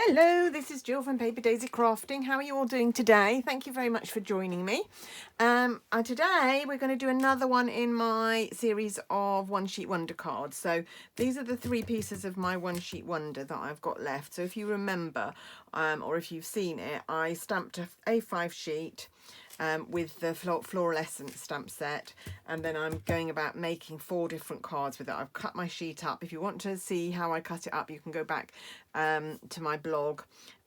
Hello, this is Jill from Paper Daisy Crafting. How are you all doing today? Thank you very much for joining me. Today we're going to do another one in my series of One Sheet Wonder cards. So these are the three pieces of my One Sheet Wonder that I've got left. So if you remember, or if you've seen it, I stamped a A5 sheet with the Floral Essence stamp set, and then I'm going about making 4 different cards with it. I've cut my sheet up. If you want to see how I cut it up, you can go back to my blog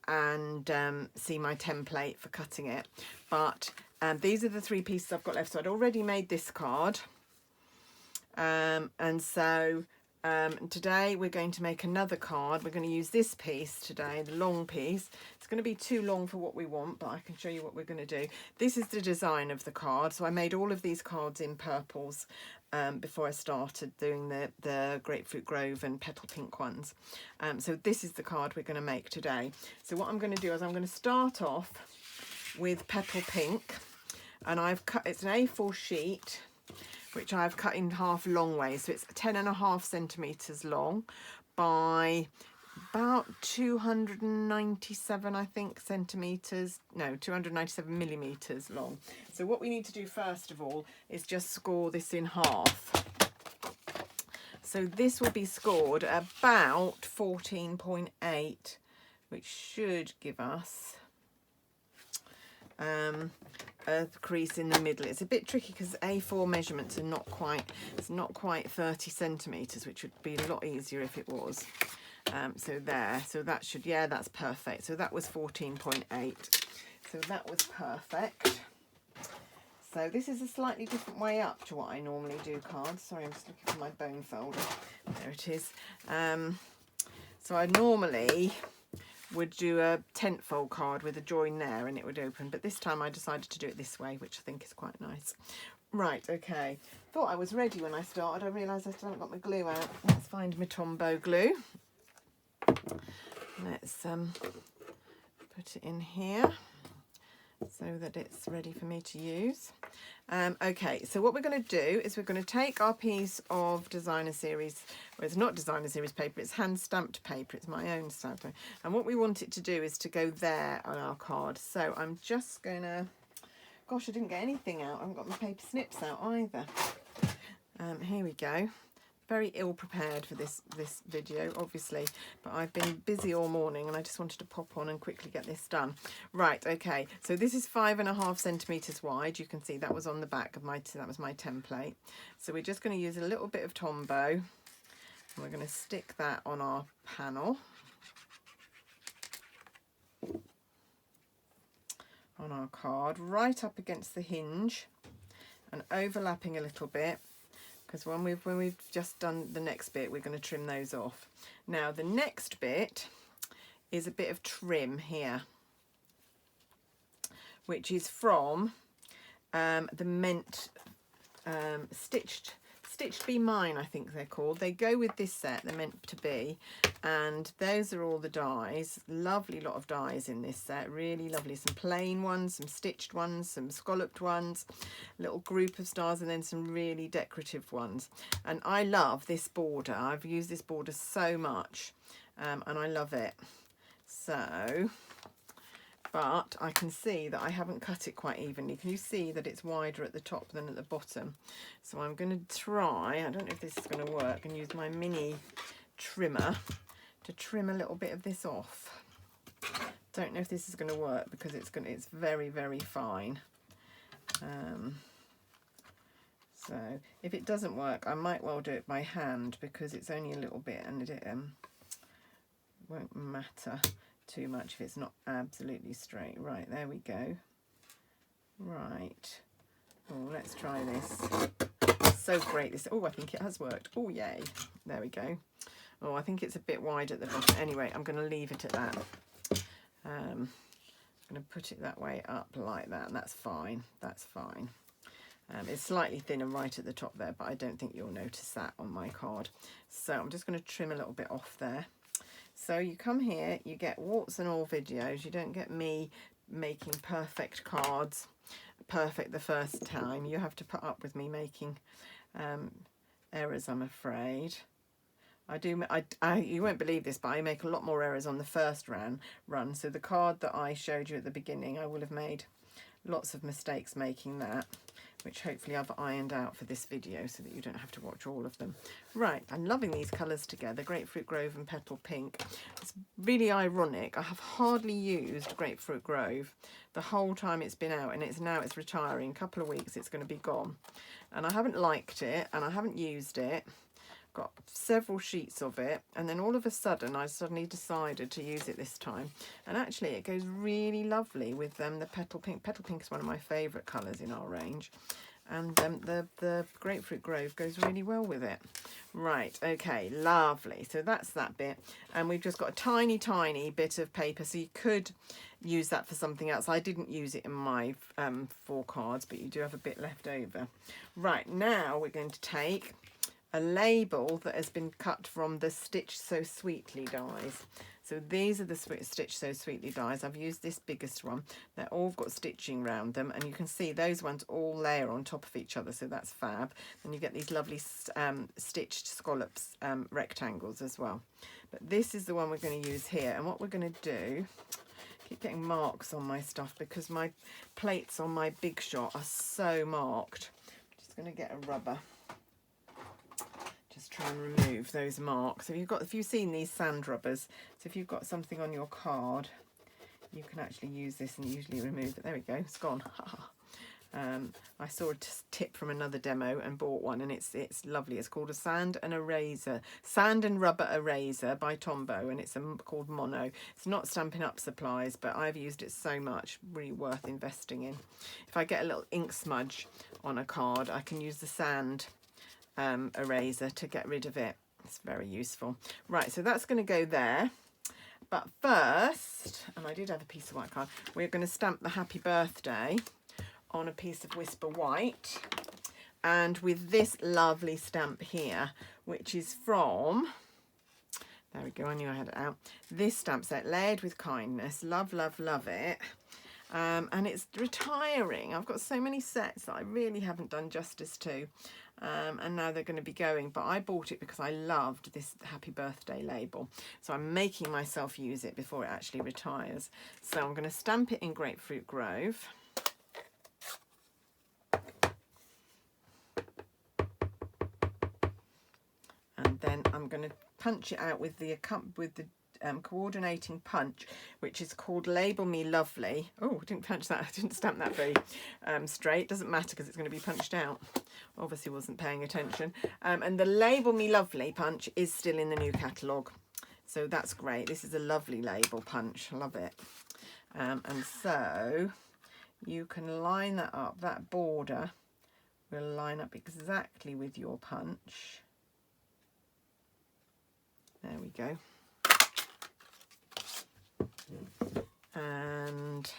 and see my template for cutting it. But these are the 3 pieces I've got left. So I'd already made this card, and so today we're going to make another card. We're going to use this piece today, the long piece. It's going to be too long for what we want, but I can show you what we're going to do. This is the design of the card. So I made all of these cards in purples before I started doing the Grapefruit Grove and Petal Pink ones. So this is the card we're going to make today. So what I'm going to do is I'm going to start off with Petal Pink, and I've cut, it's an A4 sheet, which I've cut in half long ways. So it's 10.5 centimetres long by about 297, I think, centimetres. No, 297 millimetres long. So what we need to do first of all is just score this in half. So this will be scored about 14.8, which should give us a crease in the middle. It's a bit tricky because A4 measurements are not quite, it's not quite 30 centimetres, which would be a lot easier if it was. So there, so that should, yeah, that's perfect. So that was 14.8. So that was perfect. So this is a slightly different way up to what I normally do cards. Sorry, I'm just looking for my bone folder. There it is. So I normally would do a tent fold card with a join there and it would open, but this time I decided to do it this way, which I think is quite nice. Right, okay, thought I was ready when I started. I realised I still haven't got my glue out. Let's find my Tombow glue. Let's put it in here so that it's ready for me to use. Okay, so what we're going to do is we're going to take our piece of designer series, well, it's not designer series paper, it's hand stamped paper, it's my own stamp paper, and what we want it to do is to go there on our card. So I'm just going to, gosh, I didn't get anything out, I haven't got my paper snips out either. Here we go. Very ill prepared for this video, obviously, but I've been busy all morning and I just wanted to pop on and quickly get this done. Right, okay, so this is 5.5 centimetres wide. You can see that was on the back of my, that was my template. So we're just going to use a little bit of Tombow and we're going to stick that on our panel, on our card, right up against the hinge and overlapping a little bit, because when we've just done the next bit, we're going to trim those off. Now the next bit is a bit of trim here, which is from the Ment Stitched Be Mine, I think they're called. They go with this set, they're meant to be, and those are all the dies. Lovely lot of dies in this set, really lovely. Some plain ones, some stitched ones, some scalloped ones, a little group of stars, and then some really decorative ones. And I love this border. I've used this border so much, and I love it. So, but I can see that I haven't cut it quite evenly. Can you see that it's wider at the top than at the bottom? So I'm going to try, I don't know if this is going to work, and use my mini trimmer to trim a little bit of this off. Don't know if this is going to work because it's very, very fine. So if it doesn't work, I might well do it by hand because it's only a little bit and it won't matter too much if it's not absolutely straight. Right, there we go. Right. Oh, let's try this. So great. This. Oh, I think it has worked. Oh, yay. There we go. Oh, I think it's a bit wide at the bottom. Anyway, I'm going to leave it at that. I'm going to put it that way up like that, and that's fine. That's fine. It's slightly thinner right at the top there, but I don't think you'll notice that on my card. So I'm just going to trim a little bit off there. So you come here, you get warts and all videos. You don't get me making perfect cards, perfect the first time. You have to put up with me making errors, I'm afraid. You won't believe this, but I make a lot more errors on the first run. So the card that I showed you at the beginning, I will have made lots of mistakes making that, which hopefully I've ironed out for this video so that you don't have to watch all of them. Right, I'm loving these colours together, Grapefruit Grove and Petal Pink. It's really ironic. I have hardly used Grapefruit Grove the whole time it's been out, and it's retiring. A couple of weeks it's going to be gone. And I haven't liked it, and I haven't used it. Got several sheets of it, and then all of a sudden I suddenly decided to use it this time, and actually it goes really lovely with the Petal Pink. Petal Pink is one of my favourite colours in our range, and the Grapefruit Grove goes really well with it. Right, okay, lovely. So that's that bit, and we've just got a tiny bit of paper, so you could use that for something else. I didn't use it in my 4 cards, but you do have a bit left over. Right, now we're going to take a label that has been cut from the Stitch So Sweetly dies. So these are the Stitch So Sweetly dies. I've used this biggest one. They're all got stitching around them, and you can see those ones all layer on top of each other, so that's fab. And you get these lovely stitched scallops rectangles as well. But this is the one we're going to use here, and what we're going to do, I keep getting marks on my stuff because my plates on my Big Shot are so marked. I'm just going to get a rubber. Just try and remove those marks. So if you've seen these sand rubbers, so if you've got something on your card, you can actually use this and usually remove it. There we go, it's gone. I saw a tip from another demo and bought one, and it's lovely. It's called a sand and rubber eraser by Tombow, and it's called Mono. It's not Stampin' Up supplies, but I've used it so much, really worth investing in. If I get a little ink smudge on a card, I can use the sand eraser to get rid of it. It's very useful. Right, so that's going to go there. But first, and I did have a piece of white card, we're going to stamp the happy birthday on a piece of Whisper White, and with this lovely stamp here, which is from, there we go, I knew I had it out, this stamp set, Layered with Kindness. Love, love, love it. And it's retiring. I've got so many sets that I really haven't done justice to, and now they're going to be going, but I bought it because I loved this happy birthday label, so I'm making myself use it before it actually retires. So I'm going to stamp it in Grapefruit Grove, and then I'm going to punch it out with the coordinating punch, which is called Label Me Lovely. Oh, I didn't punch that. I didn't stamp that very straight. Doesn't matter because it's going to be punched out. Obviously wasn't paying attention. And the Label Me Lovely punch is still in the new catalogue, so that's great. This is a lovely label punch. Love it. And so you can line that up. That border will line up exactly with your punch. There we go. And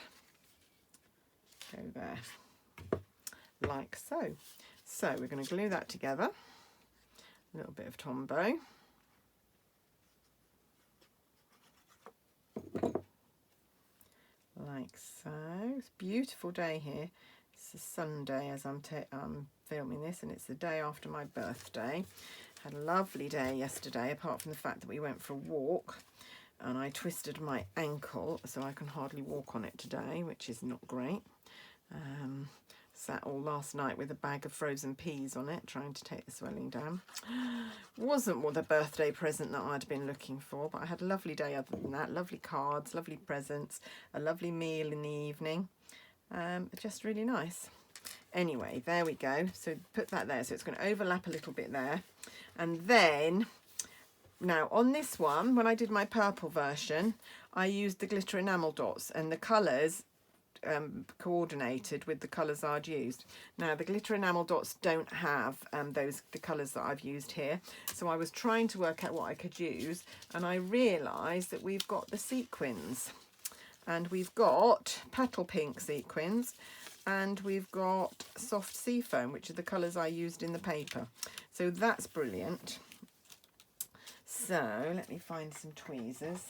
go there, like so. So we're going to glue that together, a little bit of Tombow, like so. It's a beautiful day here. It's a Sunday as I'm filming this, and it's the day after my birthday. Had a lovely day yesterday, apart from the fact that we went for a walk and I twisted my ankle, so I can hardly walk on it today, which is not great. Sat all last night with a bag of frozen peas on it, trying to take the swelling down. Wasn't the birthday present that I'd been looking for, but I had a lovely day other than that. Lovely cards, lovely presents, a lovely meal in the evening. Just really nice. Anyway, there we go. So put that there. So it's going to overlap a little bit there. And then, now on this one, when I did my purple version, I used the glitter enamel dots, and the colours coordinated with the colours I'd used. Now the glitter enamel dots don't have the colours that I've used here, so I was trying to work out what I could use, and I realised that we've got the sequins, and we've got petal pink sequins, and we've got soft seafoam, which are the colours I used in the paper, so that's brilliant. So let me find some tweezers.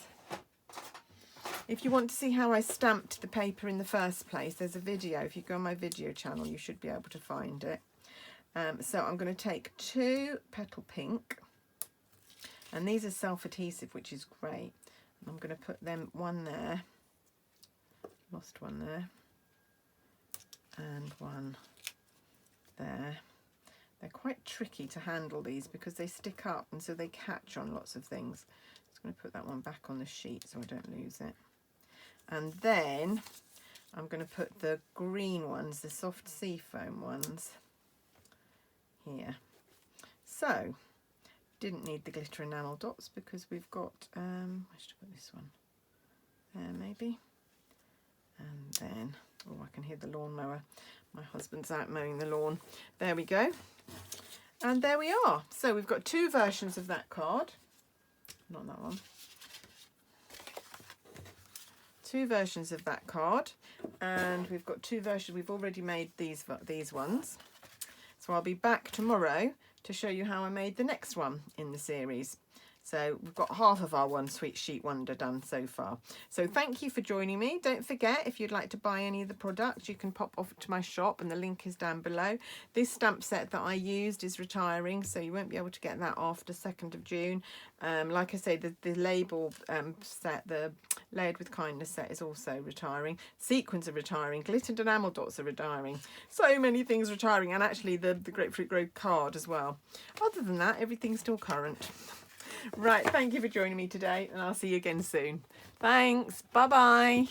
If you want to see how I stamped the paper in the first place, there's a video. If you go on my video channel, you should be able to find it. So I'm going to take 2 petal pink, And these are self-adhesive, which is great. I'm going to put them one there, lost one there, and one there. They're quite tricky to handle, these, because they stick up and so they catch on lots of things. Just going to put that one back on the sheet so I don't lose it. And then I'm going to put the green ones, the soft seafoam ones, here. So, didn't need the glitter enamel dots because we've got, where should I put this one? There maybe. And then, oh, I can hear the lawnmower. My husband's out mowing the lawn. There we go. And there we are. So we've got 2 versions of that card. Not that one. 2 versions of that card. And we've got 2 versions. We've already made these ones. So I'll be back tomorrow to show you how I made the next one in the series. So we've got half of our One Sweet Sheet Wonder done so far. So thank you for joining me. Don't forget, if you'd like to buy any of the products, you can pop off to my shop and the link is down below. This stamp set that I used is retiring, so you won't be able to get that after 2nd of June. Like I say, the label set, the Layered with Kindness set, is also retiring. Sequins are retiring. Glittered enamel dots are retiring. So many things retiring, and actually the Grapefruit Grove card as well. Other than that, everything's still current. Right, thank you for joining me today, and I'll see you again soon. Thanks, bye-bye.